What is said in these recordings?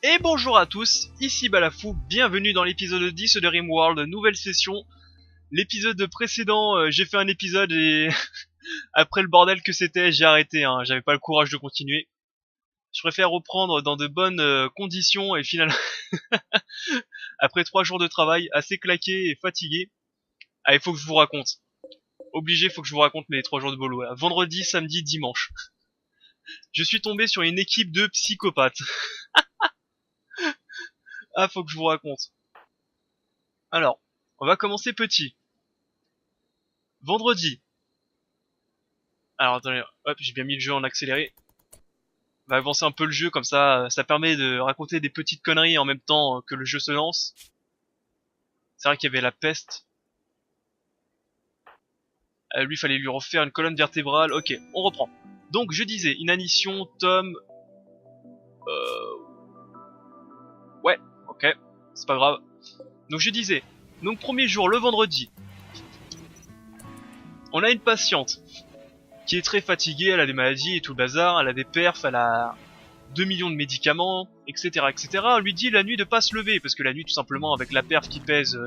Et bonjour à tous, ici Balafou, bienvenue dans l'épisode 10 de Rimworld, nouvelle session. L'épisode précédent, j'ai fait un épisode et après le bordel que c'était, j'ai arrêté, j'avais pas le courage de continuer. Je préfère reprendre dans de bonnes conditions et finalement, après 3 jours de travail, assez claqué et fatigué, il faut que je vous raconte. Obligé, faut que je vous raconte mes 3 jours de boulot. Vendredi, samedi, dimanche. Je suis tombé sur une équipe de psychopathes. Faut que je vous raconte. Alors, on va commencer petit. Vendredi. Alors attendez, hop, j'ai bien mis le jeu en accéléré. On va avancer un peu le jeu, comme ça permet de raconter des petites conneries en même temps que le jeu se lance. C'est vrai qu'il y avait la peste. Lui, fallait lui refaire une colonne vertébrale. Ok, on reprend. Donc, je disais, inanition, tome... Ouais, ok, c'est pas grave. Donc, je disais, donc premier jour, le vendredi. On a une patiente qui est très fatiguée, elle a des maladies et tout le bazar, elle a des perfs, elle a 2 millions de médicaments, etc., etc. On lui dit la nuit de pas se lever, parce que la nuit, tout simplement, avec la perf qui pèse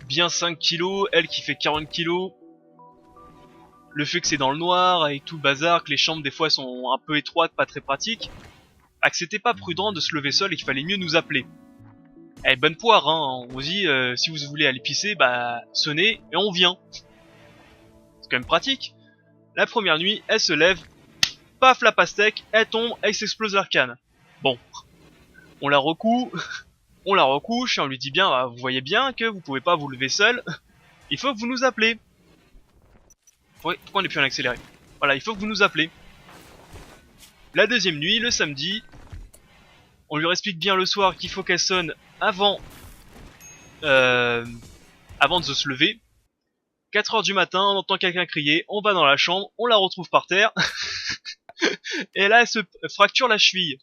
bien 5 kilos, elle qui fait 40 kilos, le fait que c'est dans le noir, avec tout le bazar, que les chambres des fois sont un peu étroites, pas très pratiques, que c'était pas prudent de se lever seul et qu'il fallait mieux nous appeler. Bonne poire, on dit, si vous voulez aller pisser, bah, sonnez et on vient. C'est quand même pratique. La première nuit, elle se lève, paf la pastèque, elle tombe, elle s'explose l'arcane. Bon, on la recoue, on la recouche et on lui dit bien, bah, vous voyez bien que vous pouvez pas vous lever seul, il faut que vous nous appelez. Pourquoi on est plus en accéléré? Voilà, il faut que vous nous appelez. La deuxième nuit, le samedi, on lui explique bien le soir qu'il faut qu'elle sonne avant de se lever. 4h du matin, on entend quelqu'un crier, on va dans la chambre, on la retrouve par terre, et là elle se fracture la cheville.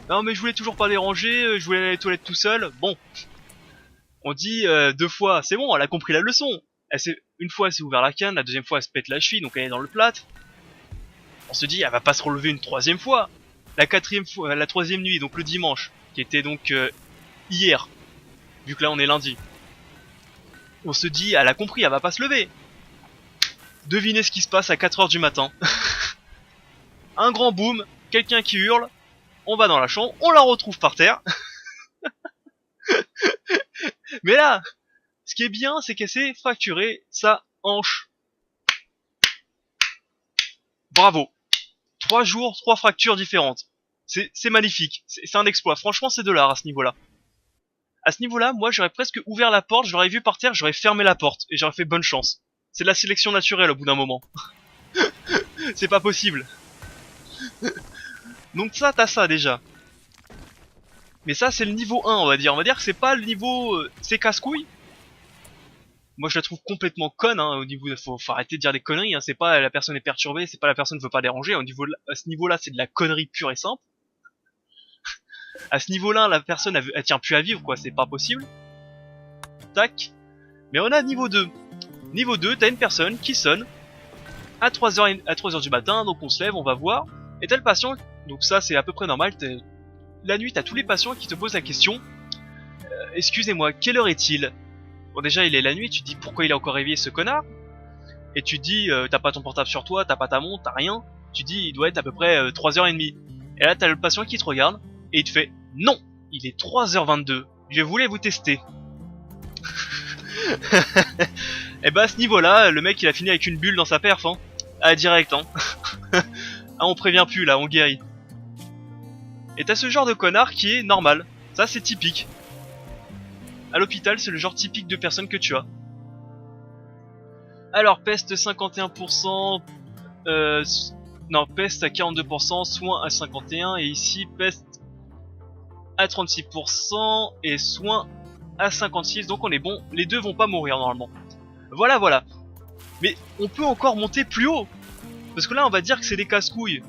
Non mais je voulais toujours pas déranger, je voulais aller à les toilettes tout seul. Bon, on dit 2 fois, c'est bon, elle a compris la leçon. Une fois elle s'est ouvert la canne, la deuxième fois elle se pète la cheville, donc elle est dans le plâtre. On se dit elle va pas se relever une troisième fois. La troisième nuit, donc le dimanche, qui était donc hier, vu que là on est lundi. On se dit elle a compris, elle va pas se lever. Devinez ce qui se passe à 4h du matin. Un grand boom, quelqu'un qui hurle, on va dans la chambre, on la retrouve par terre. Mais là, ce qui est bien, c'est qu'elle s'est fracturée sa hanche. Bravo. 3 jours, 3 fractures différentes. C'est magnifique. C'est un exploit. Franchement, c'est de l'art à ce niveau-là. À ce niveau-là, moi, j'aurais presque ouvert la porte, je l'aurais vu par terre, j'aurais fermé la porte. Et j'aurais fait bonne chance. C'est de la sélection naturelle au bout d'un moment. C'est pas possible. Donc ça, t'as ça déjà. Mais ça, c'est le niveau 1, on va dire. On va dire que c'est pas le niveau... c'est casse-couille. Moi, je la trouve complètement conne, au niveau... Faut arrêter de dire des conneries, C'est pas la personne est perturbée, c'est pas la personne veut pas déranger. À ce niveau-là, c'est de la connerie pure et simple. À ce niveau-là, la personne, elle tient plus à vivre, quoi. C'est pas possible. Tac. Mais on a niveau 2. Niveau 2, t'as une personne qui sonne à 3h du matin, donc on se lève, on va voir. Et t'as le patient, donc ça, c'est à peu près normal. La nuit, t'as tous les patients qui te posent la question excusez-moi, quelle heure est-il? Bon, déjà, il est la nuit, tu te dis pourquoi il est encore réveillé ce connard? Et tu te dis, t'as pas ton portable sur toi, t'as pas ta montre, t'as rien. Tu te dis, il doit être à peu près 3h30. Et là, t'as le patient qui te regarde et il te fait non, il est 3h22. Je voulais vous tester. Et bah, à ce niveau-là, le mec il a fini avec une bulle dans sa perf, direct, on prévient plus là, on guérit. Et t'as ce genre de connard qui est normal. Ça, c'est typique. À l'hôpital, c'est le genre typique de personne que tu as. Alors, peste 51%, non, peste à 42%, soins à 51%, et ici, peste à 36%, et soins à 56%, donc on est bon, les deux vont pas mourir normalement. Voilà, voilà. Mais on peut encore monter plus haut, parce que là, on va dire que c'est des casse-couilles.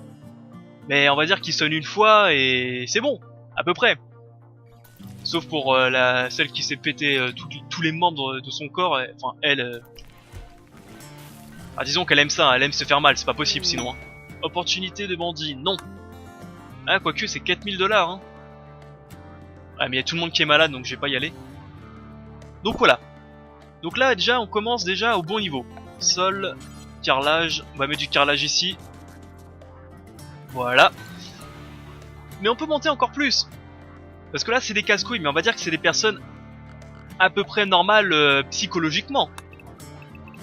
Mais on va dire qu'ils sonnent une fois, et c'est bon, à peu près. Sauf pour celle qui s'est pété tous les membres de son corps, enfin elle... disons qu'elle aime ça, elle aime se faire mal, c'est pas possible sinon. Opportunité de bandit, non. Quoique c'est 4000 $, Ouais, mais il y a tout le monde qui est malade, donc je vais pas y aller. Donc voilà. Donc là, déjà, on commence déjà au bon niveau. Sol, carrelage. On va mettre du carrelage ici. Voilà. Mais on peut monter encore plus. Parce que là, c'est des casse-couilles, mais on va dire que c'est des personnes à peu près normales psychologiquement.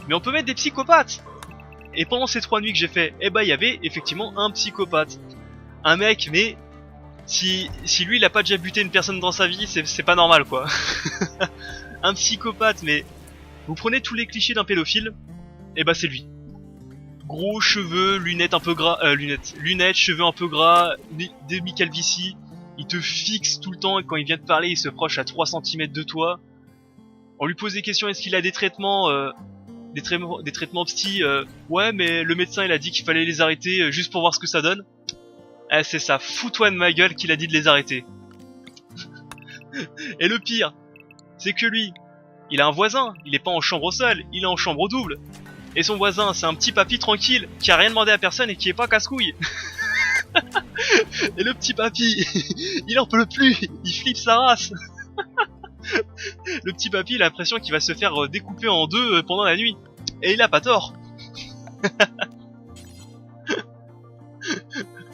Mais on peut mettre des psychopathes. Et pendant ces 3 nuits que j'ai fait, eh ben, il y avait effectivement un psychopathe. Un mec, mais si lui, il a pas déjà buté une personne dans sa vie, c'est pas normal, quoi. Un psychopathe, mais vous prenez tous les clichés d'un pédophile, et bah c'est lui. Gros cheveux, lunettes un peu gras, lunettes, cheveux un peu gras, demi-calvitie. Il te fixe tout le temps et quand il vient te parler, il se proche à 3 cm de toi. On lui pose des questions, est-ce qu'il a des traitements, des traitements psy, ouais, mais le médecin il a dit qu'il fallait les arrêter juste pour voir ce que ça donne. Eh, c'est ça, fous-toi de ma gueule qu'il a dit de les arrêter. Et le pire, c'est que lui, il a un voisin, il est pas en chambre seule, il est en chambre double. Et son voisin, c'est un petit papy tranquille, qui a rien demandé à personne et qui est pas casse-couille. Et le petit papy, il en peut plus, il flippe sa race. Le petit papy, il a l'impression qu'il va se faire découper en deux pendant la nuit. Et il a pas tort.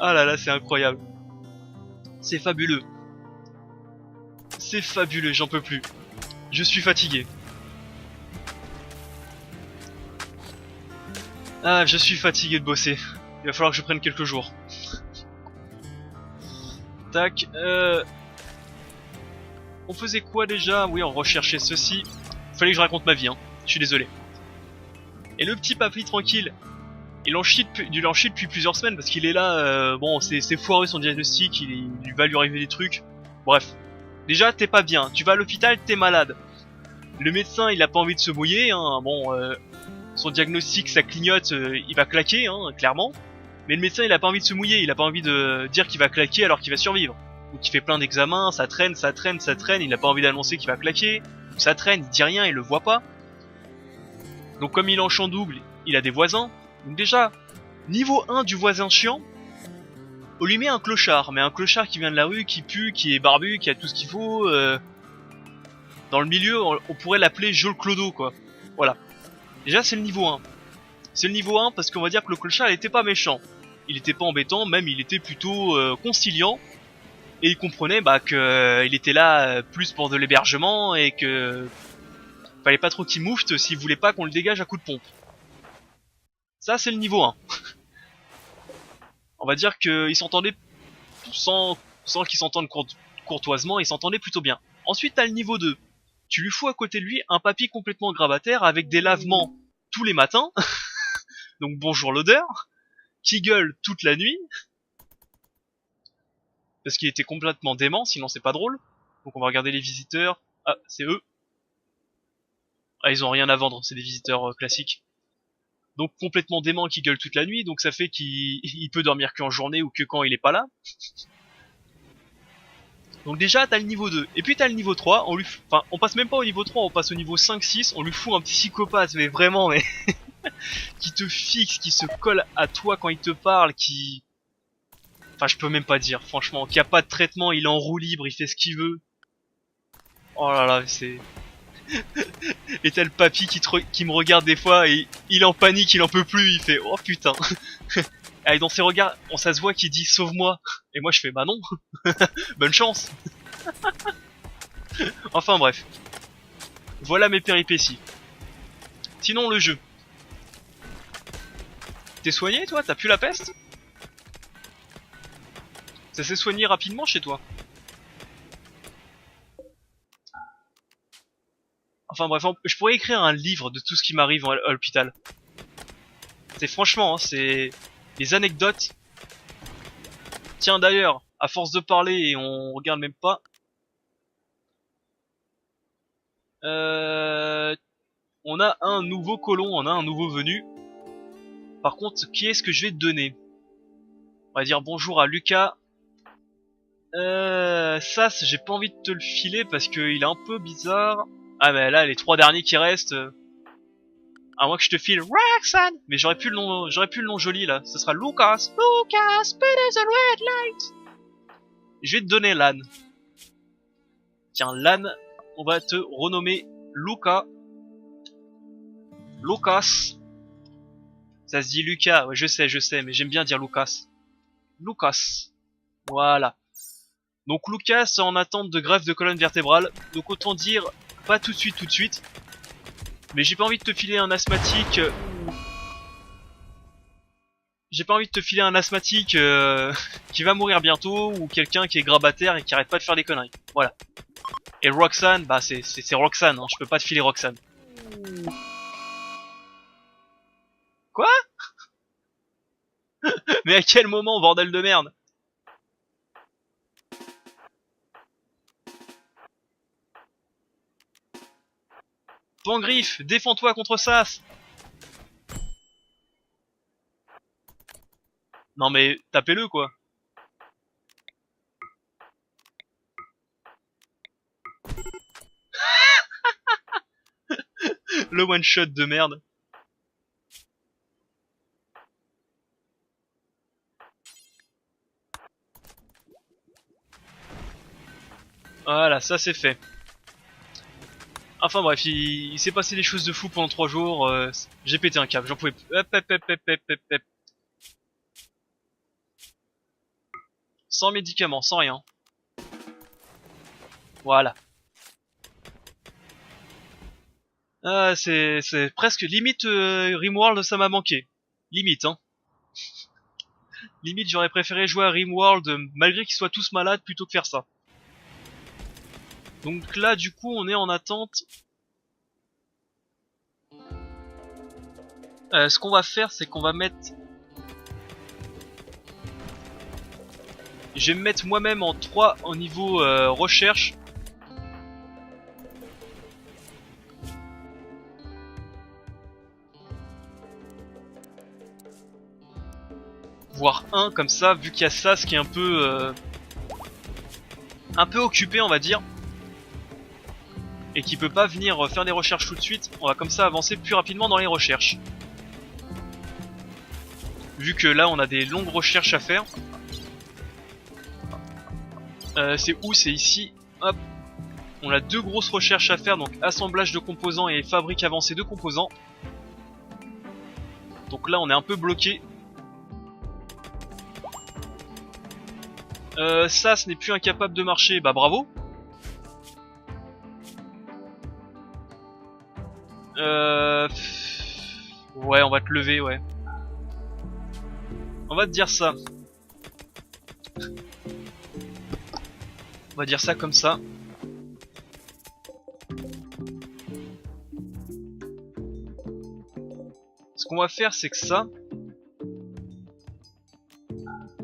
Ah là là, c'est incroyable. C'est fabuleux. C'est fabuleux, j'en peux plus. Je suis fatigué. Ah, je suis fatigué de bosser. Il va falloir que je prenne quelques jours. Tac, on faisait quoi déjà? Oui, on recherchait ceci. Fallait que je raconte ma vie, hein. Je suis désolé. Et le petit papy tranquille, il en chie depuis plusieurs semaines parce qu'il est là, bon, c'est foireux son diagnostic, il va lui arriver des trucs. Bref. Déjà, t'es pas bien, tu vas à l'hôpital, t'es malade. Le médecin, il a pas envie de se mouiller, hein. Bon, son diagnostic, ça clignote, il va claquer, hein, clairement. Mais le médecin, il a pas envie de se mouiller, il a pas envie de dire qu'il va claquer alors qu'il va survivre. Donc il fait plein d'examens, ça traîne, il a pas envie d'annoncer qu'il va claquer. Ça traîne, il dit rien, il le voit pas. Donc comme il est en champ double, il a des voisins. Donc déjà, niveau 1 du voisin chiant, on lui met un clochard. Mais un clochard qui vient de la rue, qui pue, qui est barbu, qui a tout ce qu'il faut. Dans le milieu, on pourrait l'appeler Joel Clodo, quoi. Voilà. Déjà, c'est le niveau 1. C'est le niveau 1 parce qu'on va dire que le clochard, il était pas méchant. Il était pas embêtant, même il était plutôt conciliant. Et il comprenait bah, que il était là plus pour de l'hébergement et que fallait pas trop qu'il moufte s'il voulait pas qu'on le dégage à coups de pompe. Ça, c'est le niveau 1. On va dire qu'ils s'entendaient sans qu'ils s'entendent courtoisement, ils s'entendaient plutôt bien. Ensuite, t'as le niveau 2. Tu lui fous à côté de lui un papy complètement grabataire avec des lavements tous les matins. Donc bonjour l'odeur. Qui gueule toute la nuit. Parce qu'il était complètement dément, sinon c'est pas drôle. Donc on va regarder les visiteurs. Ah, c'est eux. Ah, ils ont rien à vendre, c'est des visiteurs classiques. Donc complètement dément qui gueule toute la nuit, donc ça fait qu'il peut dormir qu'en journée ou que quand il est pas là. Donc déjà t'as le niveau 2, et puis t'as le niveau 3, on passe même pas au niveau 3, on passe au niveau 5-6, on lui fout un psychopathe, mais vraiment, mais qui te fixe, qui se colle à toi quand il te parle, qui... Enfin je peux même pas dire, franchement, qui a pas de traitement, il est en roue libre, il fait ce qu'il veut. Oh là là, c'est... Et t'as le papy qui me regarde des fois et il est en panique, il en peut plus, il fait oh putain. Et dans ses regards, ça se voit qu'il dit sauve-moi. Et moi je fais bah non. Bonne chance. Enfin bref. Voilà mes péripéties. Sinon le jeu. T'es soigné toi? T'as plus la peste? Ça s'est soigné rapidement chez toi? Enfin bref, je pourrais écrire un livre de tout ce qui m'arrive à l'hôpital. C'est franchement, hein, c'est des anecdotes. Tiens d'ailleurs, à force de parler et on regarde même pas. On a un nouveau colon, on a un nouveau venu. Par contre, qui est-ce que je vais te donner? On va dire bonjour à Lucas. Ça, j'ai pas envie de te le filer parce qu'il est un peu bizarre. Ah mais là, les 3 derniers qui restent... À moins que je te file Roxanne. Mais j'aurais plus le nom joli là. Ce sera Lucas. Lucas, put us a red light. Je vais te donner l'âne. Tiens, Lan, on va te renommer Luca. Lucas. Ça se dit Lucas, ouais, je sais, mais j'aime bien dire Lucas. Lucas. Voilà. Donc Lucas est en attente de greffe de colonne vertébrale. Donc autant dire, pas tout de suite. Mais j'ai pas envie de te filer un asthmatique. J'ai pas envie de te filer un asthmatique qui va mourir bientôt, ou quelqu'un qui est grabataire et qui arrête pas de faire des conneries. Voilà. Et Roxane, bah c'est Roxane, hein, je peux pas te filer Roxane. Quoi? Mais à quel moment, bordel de merde? Pangriffe, défends-toi contre Sas. Non mais, tapez-le quoi. Le one shot de merde. Voilà, ça c'est fait. Enfin bref, il s'est passé des choses de fou pendant 3 jours. J'ai pété un câble, j'en pouvais plus. Hop. Sans médicaments, sans rien. Voilà. Ah, c'est presque limite Rimworld, ça m'a manqué. Limite, hein. Limite, j'aurais préféré jouer à Rimworld malgré qu'ils soient tous malades plutôt que faire ça. Donc là, du coup, on est en attente. Ce qu'on va faire, c'est qu'on va mettre... Je vais me mettre moi-même en 3 au niveau recherche. Voire 1 comme ça, vu qu'il y a Sas qui est un peu occupé, on va dire. Et qui peut pas venir faire des recherches tout de suite. On va comme ça avancer plus rapidement dans les recherches. Vu que là on a des longues recherches à faire. C'est où? C'est ici. Hop. On a 2 grosses recherches à faire, donc assemblage de composants et fabrique avancée de composants. Donc là on est un peu bloqué. Ça, ce n'est plus incapable de marcher, bah bravo. Ouais, on va te lever, ouais. On va te dire ça. On va dire ça comme ça. Ce qu'on va faire, c'est que ça...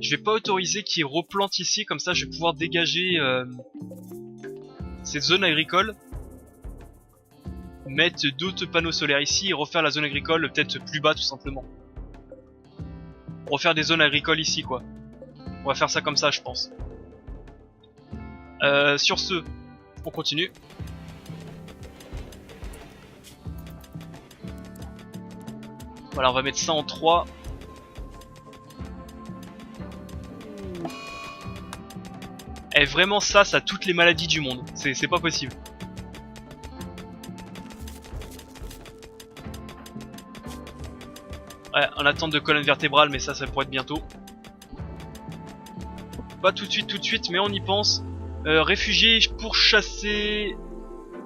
Je vais pas autoriser qu'il replante ici, comme ça je vais pouvoir dégager cette zone agricole. Mettre d'autres panneaux solaires ici et refaire la zone agricole peut-être plus bas tout simplement. Refaire des zones agricoles ici quoi. On va faire ça comme ça je pense. Sur ce, on continue. Voilà, on va mettre ça en 3. Et vraiment ça a toutes les maladies du monde. C'est pas possible. Ouais, en attente de colonne vertébrale, mais ça pourrait être bientôt. Pas tout de suite, mais on y pense. Réfugié pour chasser...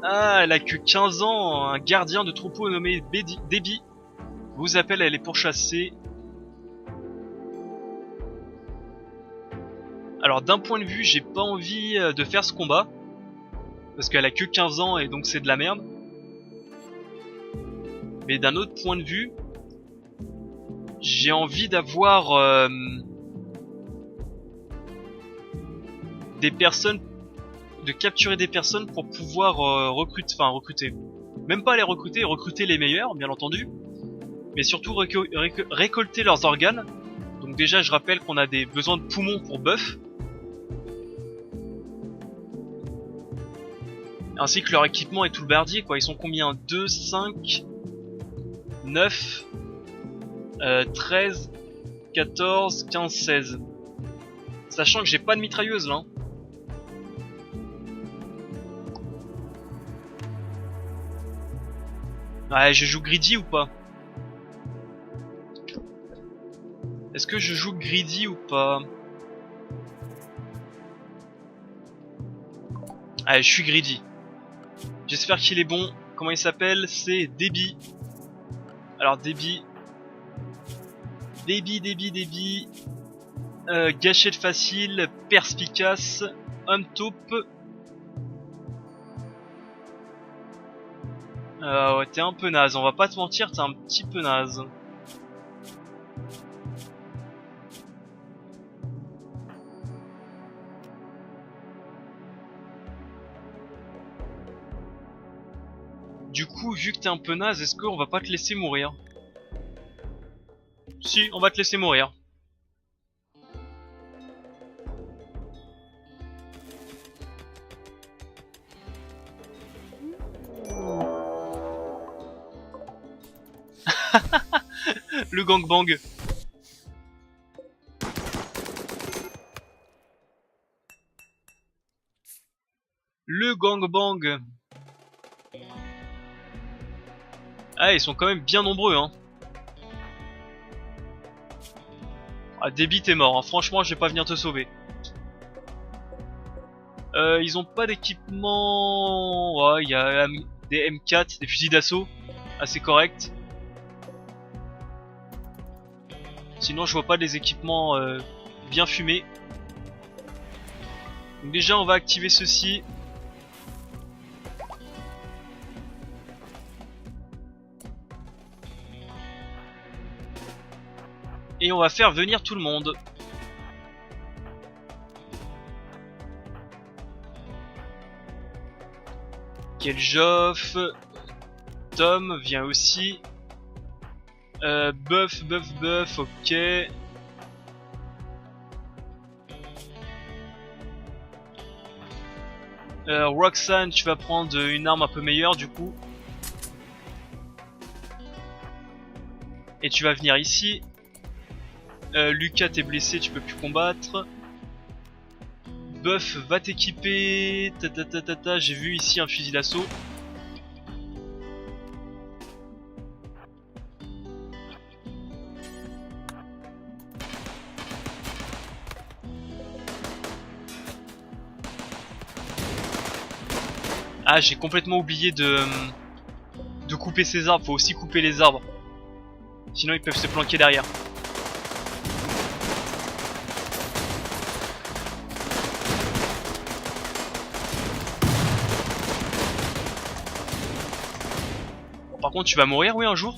Ah, elle a que 15 ans, un gardien de troupeau nommé Debbie vous appelle, elle est pourchassée. Alors d'un point de vue, j'ai pas envie de faire ce combat. Parce qu'elle a que 15 ans et donc c'est de la merde. Mais d'un autre point de vue, j'ai envie d'avoir des personnes, de capturer des personnes pour pouvoir recruter. Même pas les recruter les meilleurs, bien entendu. Mais surtout récolter leurs organes. Donc déjà, je rappelle qu'on a des besoins de poumons pour Buff. Ainsi que leur équipement et tout le bardier, quoi. Ils sont combien? 2, 5, 9, 13, 14, 15, 16. Sachant que j'ai pas de mitrailleuse là. Ouais, je joue greedy ou pas? Est-ce que je joue greedy ou pas? Allez, je suis greedy. J'espère qu'il est bon. Comment il s'appelle? C'est Déby. Alors Déby. Gâchette facile, perspicace, homme taupe. Ouais, t'es un peu naze, on va pas te mentir, t'es un petit peu naze. Du coup, vu que t'es un peu naze, est-ce qu'on va pas te laisser mourir? Si, on va te laisser mourir. Le gangbang. Le gangbang. Ah, ils sont quand même bien nombreux, hein. Ah, Déby, t'es mort, hein. Franchement, je vais pas venir te sauver. Ils ont pas d'équipement. Ouais, il y a des M4, des fusils d'assaut. Assez corrects. Sinon, je vois pas des équipements bien fumés. Donc déjà, on va activer ceci. Et on va faire venir tout le monde. Keljoff. Tom vient aussi. Buff, ok. Roxanne, tu vas prendre une arme un peu meilleure du coup. Et tu vas venir ici. Lucas, t'es blessé, tu peux plus combattre. Buff va t'équiper. J'ai vu ici un fusil d'assaut. Ah, j'ai complètement oublié de couper ces arbres. Faut aussi couper les arbres. Sinon ils peuvent se planquer derrière. Par contre, tu vas mourir, oui, un jour.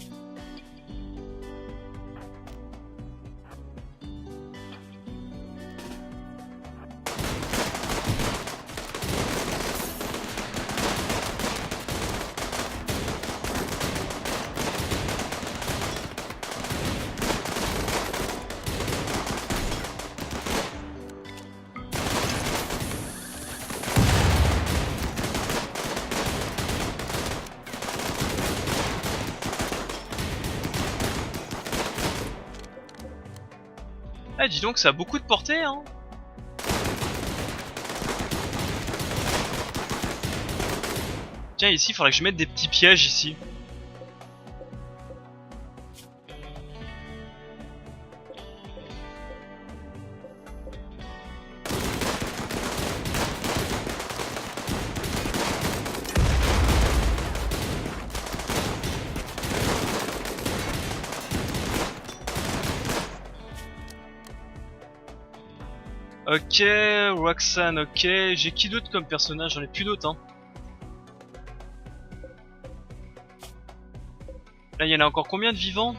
Ah, dis donc, ça a beaucoup de portée, hein. Tiens, ici, il faudrait que je mette des petits pièges ici. Ok, Roxanne, ok. J'ai qui d'autre comme personnage? J'en ai plus d'autres, hein. Là, il y en a encore combien de vivants?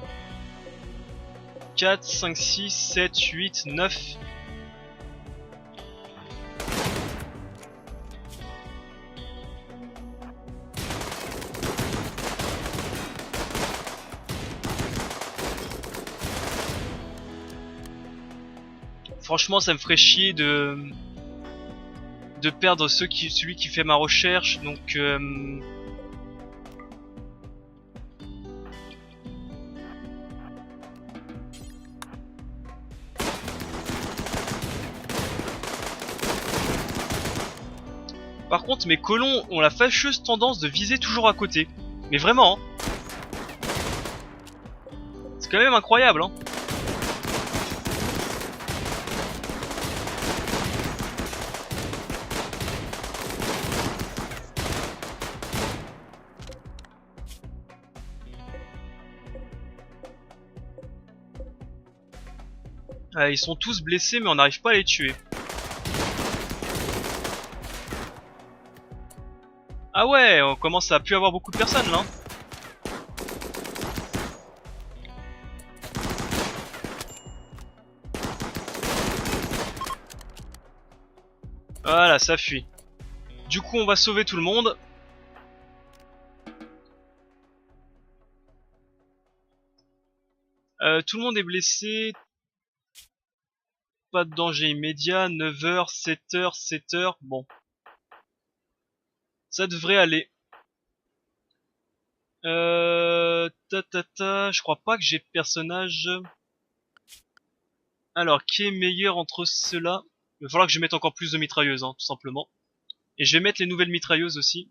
4, 5, 6, 7, 8, 9. Franchement, ça me ferait chier de perdre celui qui fait ma recherche, donc par contre, mes colons ont la fâcheuse tendance de viser toujours à côté. Mais vraiment, hein. quand même incroyable, hein. Ils sont tous blessés mais on n'arrive pas à les tuer. Ah ouais, on commence à plus avoir beaucoup de personnes là. Voilà, ça fuit. Du coup, on va sauver tout le monde. Tout le monde est blessé. Pas de danger immédiat. 9h, 7h, 7h. Bon. Ça devrait aller. Je crois pas que j'ai de personnage. Alors, qui est meilleur entre ceux-là? Il va falloir que je mette encore plus de mitrailleuses, hein, tout simplement. Et je vais mettre les nouvelles mitrailleuses aussi.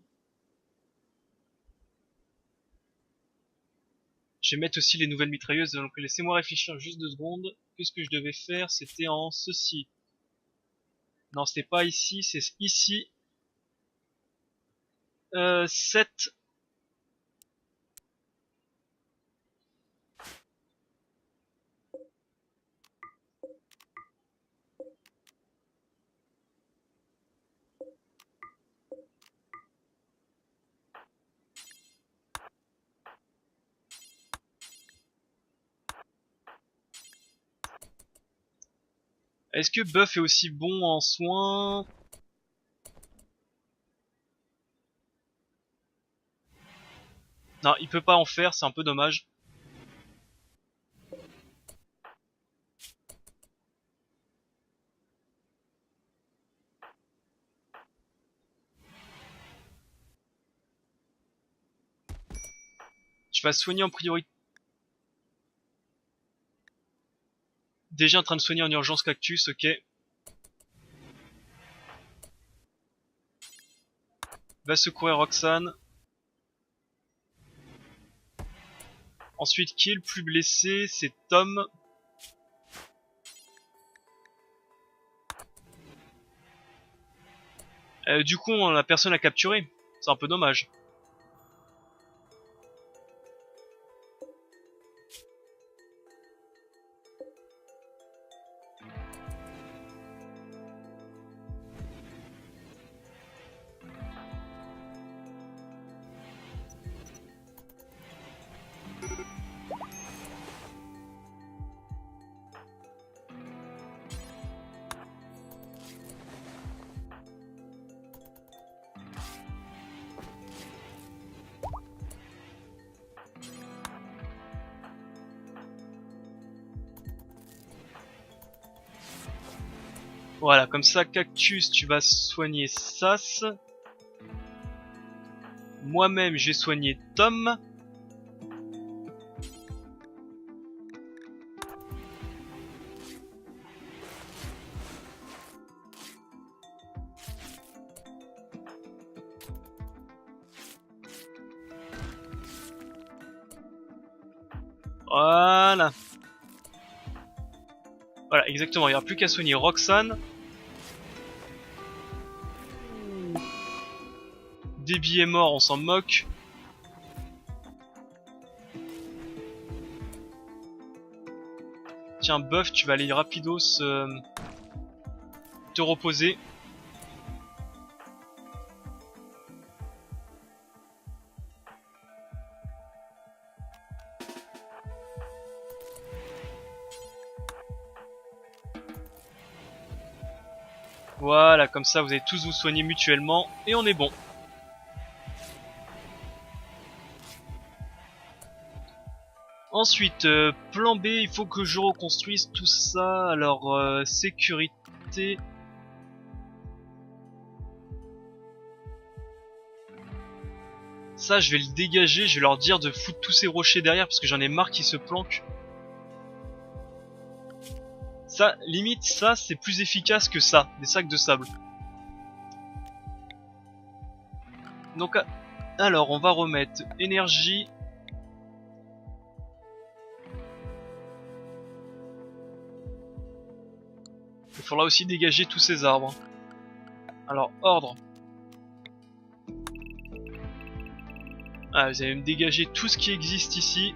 Je vais mettre aussi les nouvelles mitrailleuses, donc laissez-moi réfléchir juste 2 secondes. Qu'est-ce que je devais faire? C'était en ceci. Non, c'était pas ici, c'est ici. 7. Est-ce que Buff est aussi bon en soins? Non, il peut pas en faire, c'est un peu dommage. Tu vas soigner en priorité. Déjà en train de soigner en urgence Cactus, ok. Va secourir Roxane. Ensuite, qui est le plus blessé? C'est Tom. Du coup, on a personne à capturer. C'est un peu dommage. Voilà, comme ça, Cactus, tu vas soigner Sas. Moi-même, j'ai soigné Tom. Voilà. Voilà, exactement. Il n'y aura plus qu'à soigner Roxane. Debbie est mort, on s'en moque. Tiens, Buff, tu vas aller rapidos te reposer. Voilà, comme ça vous allez tous vous soigner mutuellement et on est bon. Ensuite, plan B, il faut que je reconstruise tout ça. Alors, sécurité. Ça, je vais le dégager, je vais leur dire de foutre tous ces rochers derrière parce que j'en ai marre qu'ils se planquent. Ça, limite, ça, c'est plus efficace que ça, des sacs de sable. Donc, alors, on va remettre énergie. faudra aussi dégager tous ces arbres. Alors, ordre. Ah, vous allez me dégager tout ce qui existe ici.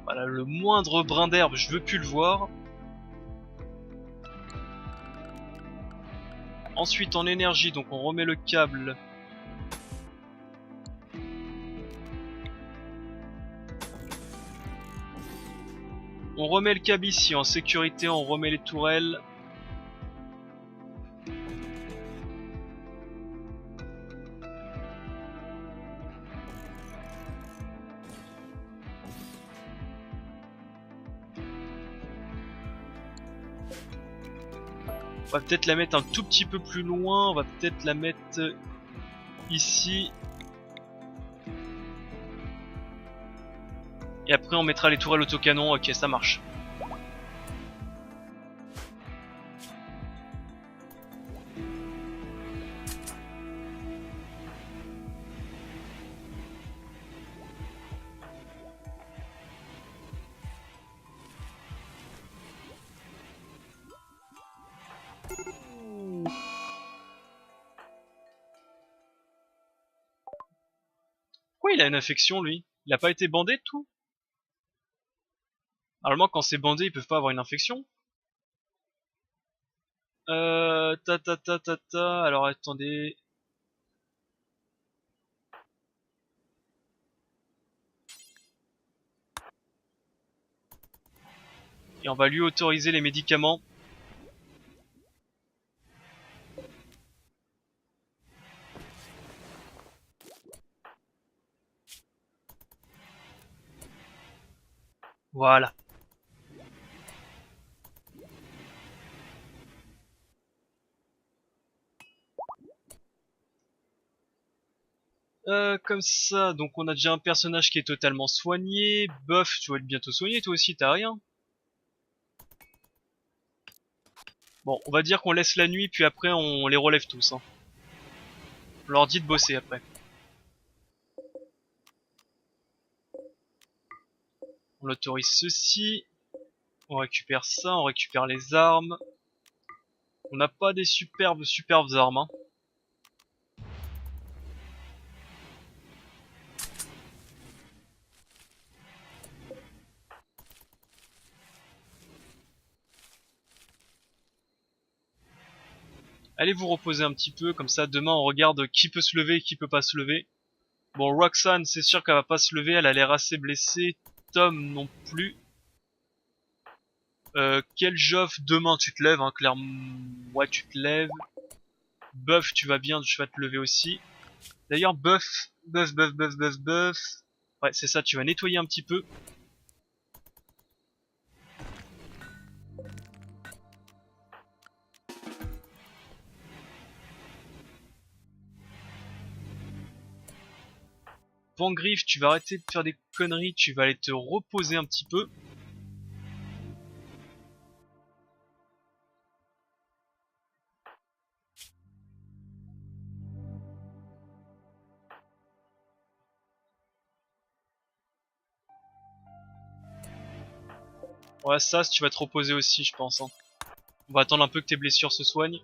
Voilà, le moindre brin d'herbe, je veux plus le voir. Ensuite, en énergie, donc on remet le câble. On remet le câble ici, en sécurité, on remet les tourelles. On va peut-être la mettre un tout petit peu plus loin, on va peut-être la mettre ici. Et après on mettra les tourelles autocanon, ok ça marche. Pourquoi il a une infection lui? Il a pas été bandé de tout? Normalement quand c'est bandé ils peuvent pas avoir une infection. Alors attendez. Et on va lui autoriser les médicaments. Voilà. Comme ça, donc on a déjà un personnage qui est totalement soigné. Buff, tu vas être bientôt soigné, toi aussi, t'as rien. Bon, on va dire qu'on laisse la nuit, puis après on les relève tous. Hein. On leur dit de bosser après. On autorise ceci. On récupère ça, on récupère les armes. On n'a pas des superbes armes. Hein. Allez vous reposer un petit peu, comme ça demain on regarde qui peut se lever et qui peut pas se lever. Bon, Roxanne, c'est sûr qu'elle va pas se lever, elle a l'air assez blessée. Tom non plus. Quel Joff, demain tu te lèves, hein, clairement. Ouais, tu te lèves. Buff, tu vas bien, tu vas te lever aussi. D'ailleurs, Buff. Ouais, c'est ça, tu vas nettoyer un petit peu. Pangriff, tu vas arrêter de faire des conneries, tu vas aller te reposer un petit peu. Ouais, ça, tu vas te reposer aussi, je pense. Hein. On va attendre un peu que tes blessures se soignent.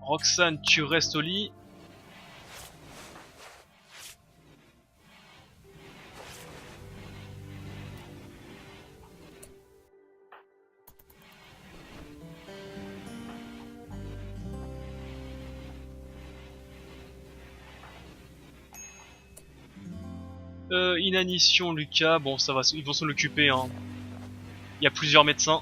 Roxane, tu restes au lit. Inanition, Lucas, bon ça va, ils vont s'en occuper. Hein. Il y a plusieurs médecins.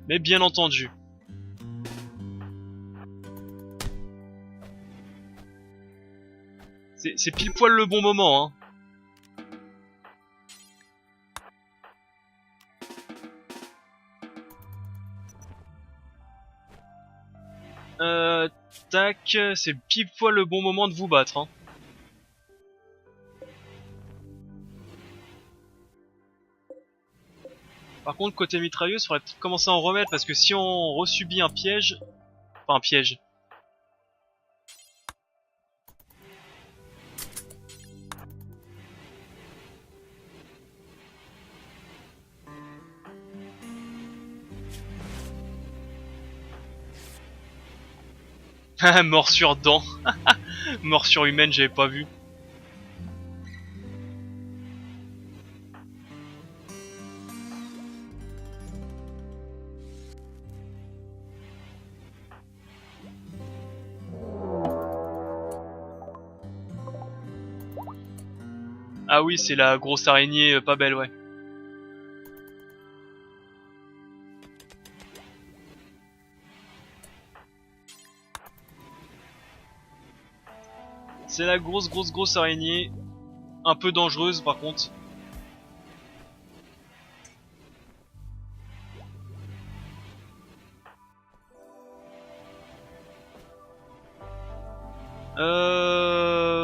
Mais bien entendu. C'est pile poil le bon moment, hein. Tac, c'est pile poil le bon moment de vous battre, hein. Par contre, côté mitrailleuse, faudrait peut-être commencer à en remettre parce que si on resubit un piège... Enfin, un piège. Morsure dent. Morsure humaine, j'avais pas vu. Ah oui, c'est la grosse araignée pas belle, ouais. C'est la grosse araignée. Un peu dangereuse par contre.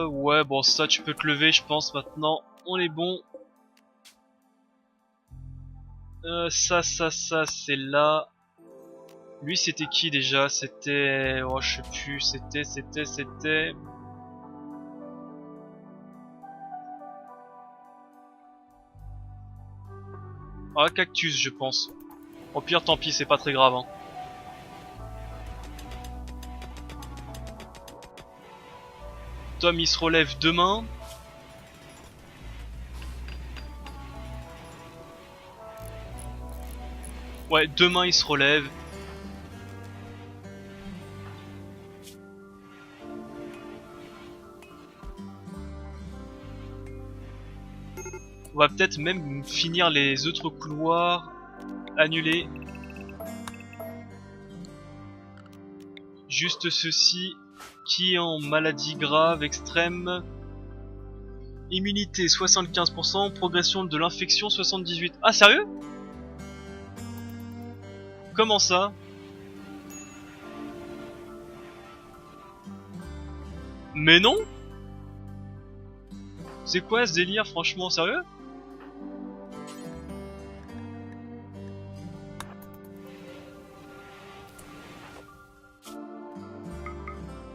Ouais, bon, ça tu peux te lever, je pense, maintenant. On est bon. Ça, c'est là. Lui, c'était qui déjà? C'était... Oh, je sais plus. C'était... Ah, Cactus, je pense. Au pire, tant pis, c'est pas très grave, hein. Tom, il se relève demain. Ouais, demain, il se relève. On va peut-être même finir les autres couloirs. Annuler. Juste ceci. Qui est en maladie grave, extrême. Immunité 75%, progression de l'infection 78%. Ah, sérieux? Comment ça? Mais non? C'est quoi ce délire, franchement, sérieux?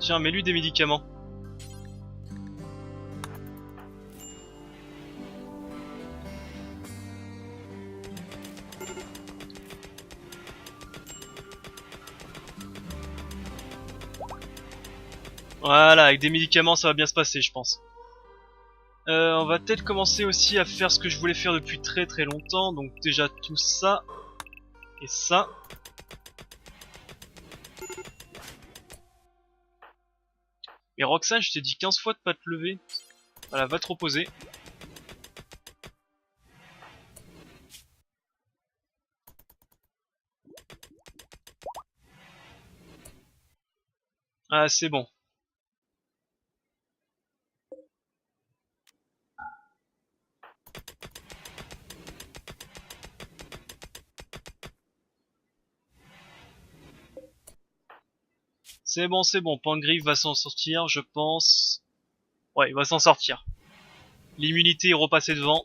Tiens, mets-lui des médicaments. Voilà, avec des médicaments ça va bien se passer, je pense. On va peut-être commencer aussi à faire ce que je voulais faire depuis très longtemps. Donc déjà tout ça. Et ça. Et Roxane, je t'ai dit 15 fois de pas te lever. Voilà, va te reposer. Ah, c'est bon. C'est bon. Pangriff va s'en sortir, je pense. Ouais, il va s'en sortir. L'immunité est repassée devant.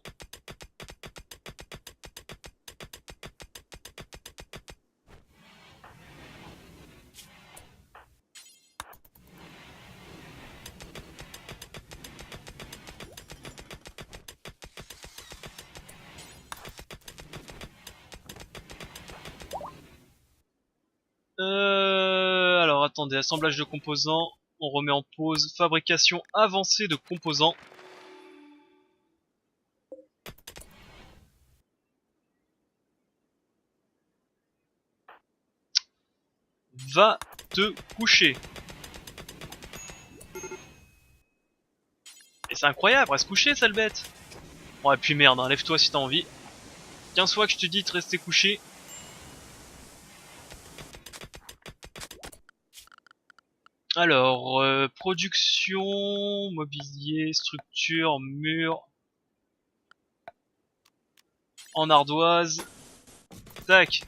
Alors attendez, assemblage de composants. On remet en pause. Fabrication avancée de composants. Va te coucher. Et c'est incroyable, reste couché, sale bête. Bon, et puis merde, hein, lève-toi si t'as envie. 15 fois que je te dis de rester couché. Alors, production, mobilier, structure, mur. En ardoise. Tac.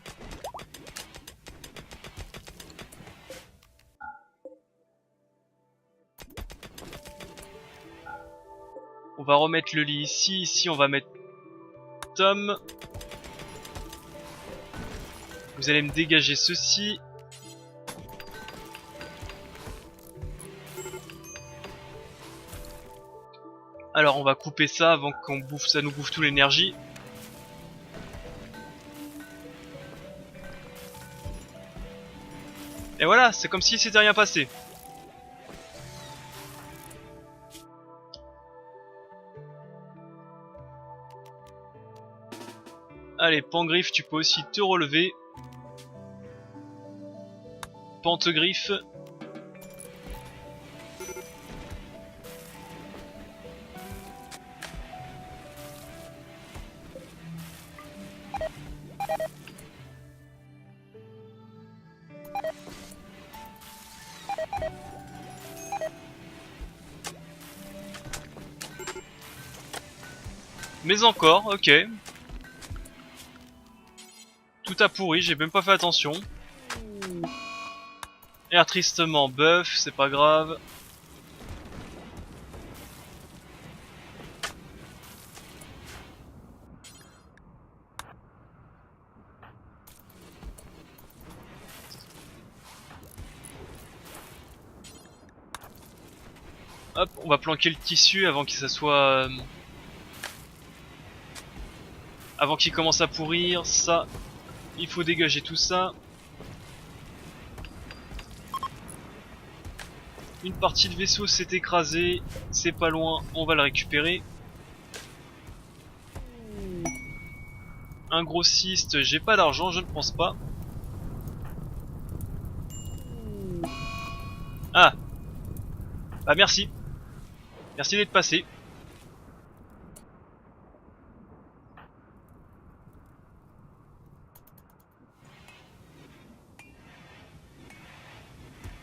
On va remettre le lit ici. Ici, on va mettre Tom. Vous allez me dégager ceci. Alors on va couper ça avant qu'on bouffe, ça nous bouffe toute l'énergie. Et voilà, c'est comme si c'était rien passé. Allez, Pangriff, tu peux aussi te relever. Pantegriffe. Mais encore, ok. Tout a pourri, j'ai même pas fait attention. Air tristement buff, c'est pas grave. Hop, on va planquer le tissu avant que ça soit... avant qu'il commence à pourrir, ça... Il faut dégager tout ça. Une partie de vaisseau s'est écrasée, c'est pas loin, on va le récupérer. Un grossiste, j'ai pas d'argent, je ne pense pas. Ah, bah merci. Merci d'être passé.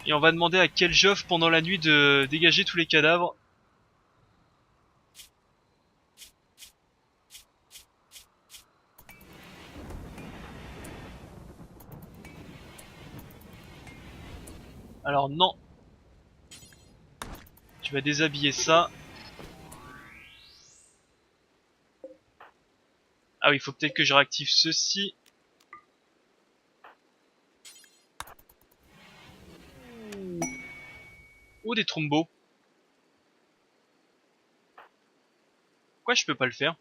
Et on va demander à Keljoff pendant la nuit de dégager tous les cadavres. Alors non. Tu vas déshabiller ça. Ah oui, il faut peut-être que je réactive ceci. Oh, des trombos. Pourquoi je peux pas le faire?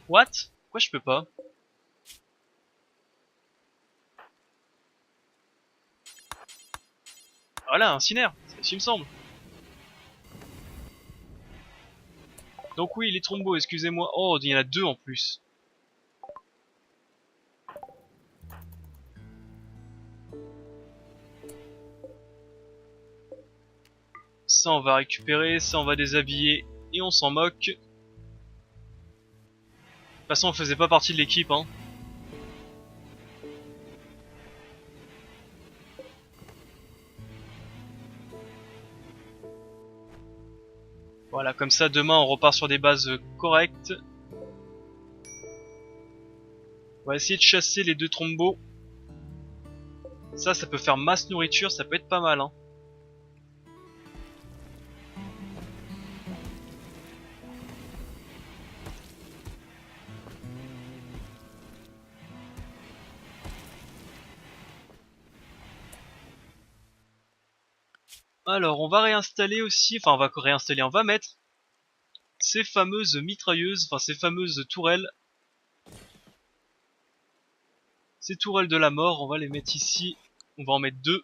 What? Pourquoi je peux pas? Voilà, incinéraire, c'est ce qu'il me semble. Donc oui, les trombos, excusez-moi. Oh, il y en a deux en plus. Ça on va récupérer, ça on va déshabiller et on s'en moque. De toute façon on faisait pas partie de l'équipe hein. Voilà, comme ça demain on repart sur des bases correctes. On va essayer de chasser les deux trombos. Ça peut faire masse nourriture, ça peut être pas mal hein. Alors on va réinstaller aussi, enfin on va réinstaller, on va mettre ces fameuses mitrailleuses, enfin ces fameuses tourelles. Ces tourelles de la mort, on va les mettre ici. On va en mettre deux.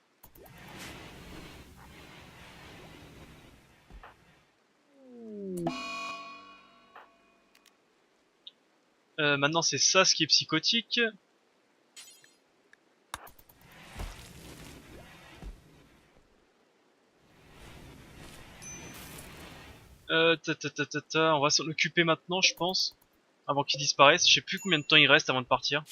Maintenant c'est ça ce qui est psychotique. On va s'en occuper maintenant je pense. Avant qu'il disparaisse. Je sais plus combien de temps il reste avant de partir.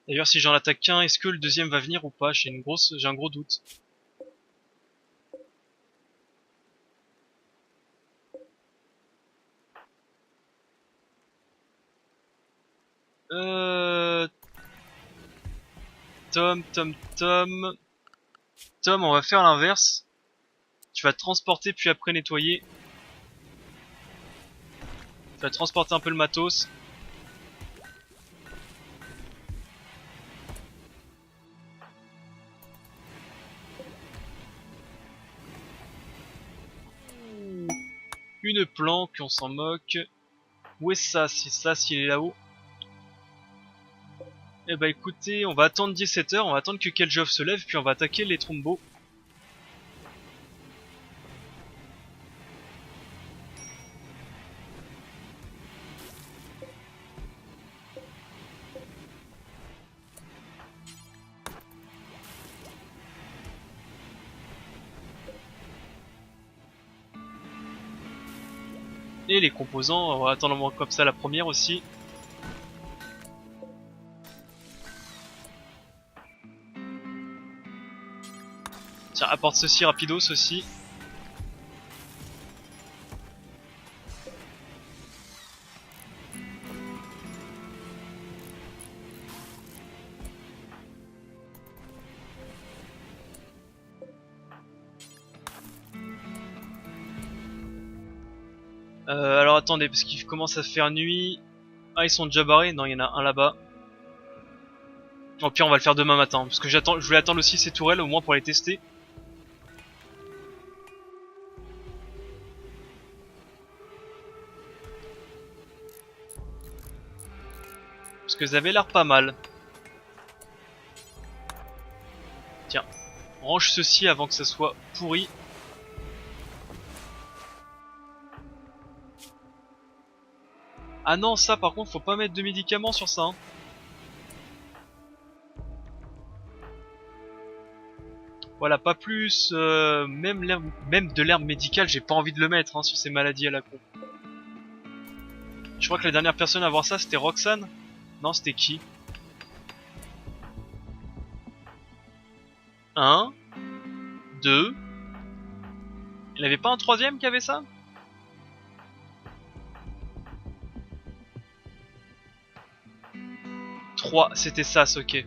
D'ailleurs, si j'en attaque qu'un, est-ce que le deuxième va venir ou pas? J'ai un gros doute. Euh... Tom, on va faire l'inverse. Tu vas te transporter puis après nettoyer. Tu vas transporter un peu le matos. Une planque, on s'en moque. Où est ça? C'est ça, s'il est là-haut. Eh bah écoutez, on va attendre 17 h, on va attendre que Keljov se lève, puis on va attaquer les Trombos. Et les composants, on va attendre comme ça la première aussi. Tiens, apporte ceci rapidos aussi. Alors attendez, parce qu'il commence à faire nuit. Ah, ils sont déjà barrés? Non, il y en a un là-bas. Au pire, on va le faire demain matin, parce que je voulais attendre aussi ces tourelles, au moins pour les tester. Parce que ça avait l'air pas mal. Tiens, range ceci avant que ça soit pourri. Ah non, ça par contre, faut pas mettre de médicaments sur ça. Hein. Voilà, pas plus. Même de l'herbe médicale, j'ai pas envie de le mettre hein, sur ces maladies à la con. Je crois que la dernière personne à voir ça, c'était Roxane. Non, c'était qui? Un, deux. Il n'y avait pas un troisième qui avait ça? Trois, c'était ça, ok.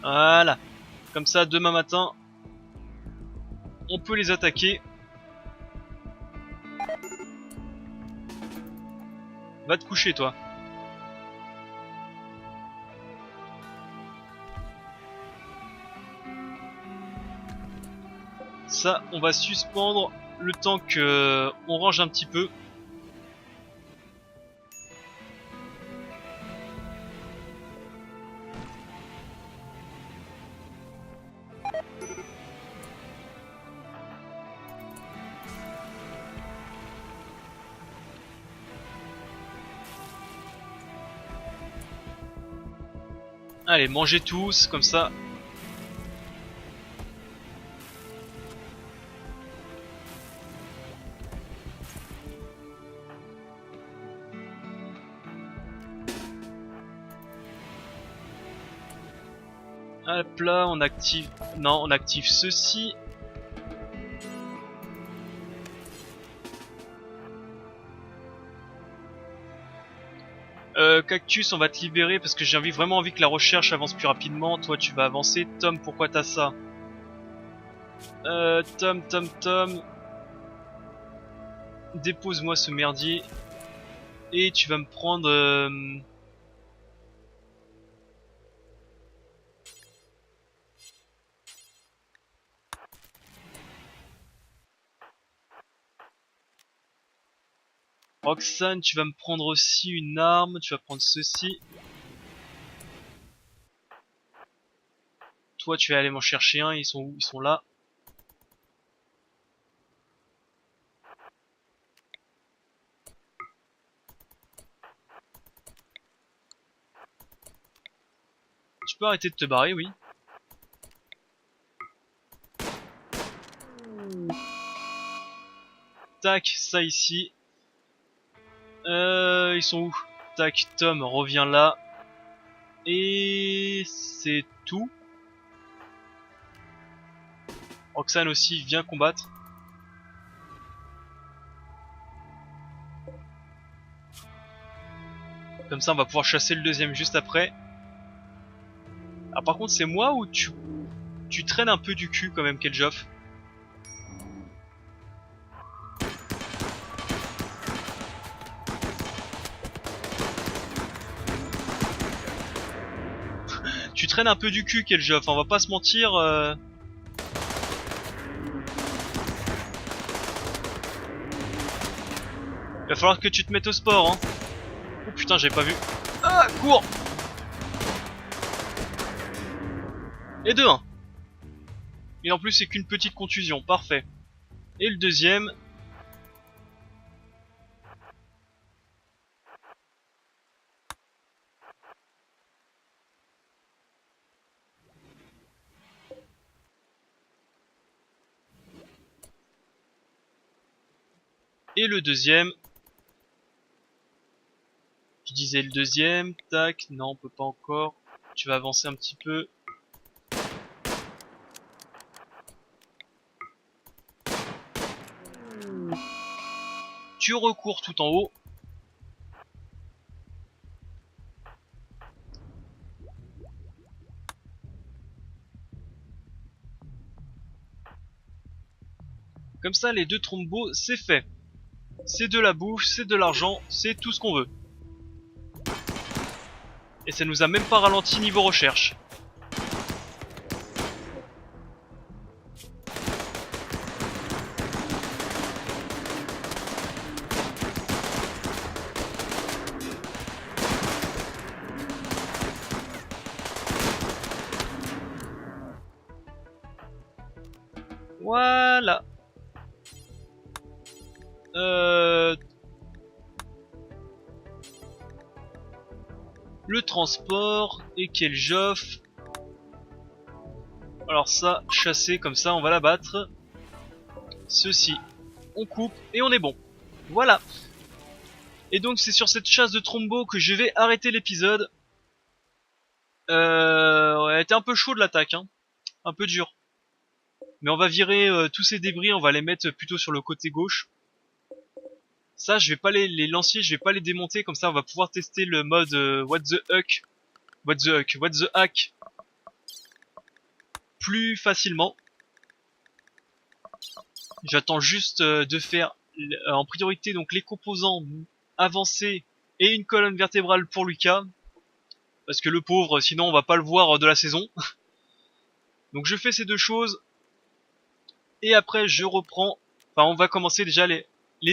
Voilà. Comme ça, demain matin, on peut les attaquer. Va te coucher, toi. Ça, on va suspendre le temps que on range un petit peu. Allez, mangez tous, comme ça. Hop là, on active... Non, on active ceci. Cactus, on va te libérer parce que j'ai vraiment envie que la recherche avance plus rapidement. Toi, tu vas avancer. Tom, pourquoi t'as ça? Tom. Dépose-moi ce merdier. Et tu vas me prendre... Roxane, tu vas me prendre aussi une arme. Tu vas prendre ceci. Toi, tu vas aller m'en chercher un. Ils sont où? Ils sont là. Tu peux arrêter de te barrer, oui. Tac, ça ici. Ils sont où? Tac, Tom revient là. Et c'est tout. Roxane aussi vient combattre. Comme ça on va pouvoir chasser le deuxième juste après. Ah par contre c'est moi ou tu traînes un peu du cul quand même Keljoff? Tu traînes un peu du cul Keljoff, on va pas se mentir. Il va falloir que tu te mettes au sport hein. Oh putain j'avais pas vu. Ah cours. Et 2-1. Et en plus c'est qu'une petite contusion, parfait. Et le deuxième. Et le deuxième. Je disais le deuxième, tac, non on peut pas encore. Tu vas avancer un petit peu. Tu recours tout en haut. Comme ça les deux trombos c'est fait. C'est de la bouffe, c'est de l'argent, c'est tout ce qu'on veut. Et ça nous a même pas ralenti niveau recherche. Voilà. Le transport et Keljoff. Alors ça, chasser comme ça, on va la battre. Ceci, on coupe et on est bon. Voilà. Et donc c'est sur cette chasse de Trombo que je vais arrêter l'épisode. Ouais, elle était un peu chaud de l'attaque, hein. Un peu dur. Mais on va virer tous ces débris, on va les mettre plutôt sur le côté gauche. Ça, je vais pas les lancer, je vais pas les démonter, comme ça on va pouvoir tester le mode what the hack plus facilement. J'attends juste de faire en priorité donc les composants avancés et une colonne vertébrale pour Lucas. Parce que le pauvre, sinon on va pas le voir de la saison. Donc je fais ces deux choses. Et après je reprends. Enfin on va commencer déjà les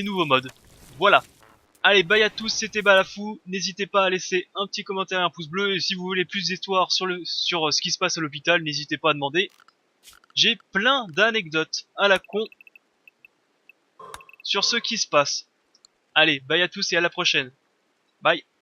nouveaux modes. Voilà. Allez, bye à tous, c'était Balafou. N'hésitez pas à laisser un petit commentaire et un pouce bleu. Et si vous voulez plus d'histoires sur ce qui se passe à l'hôpital, n'hésitez pas à demander. J'ai plein d'anecdotes à la con sur ce qui se passe. Allez, bye à tous et à la prochaine. Bye.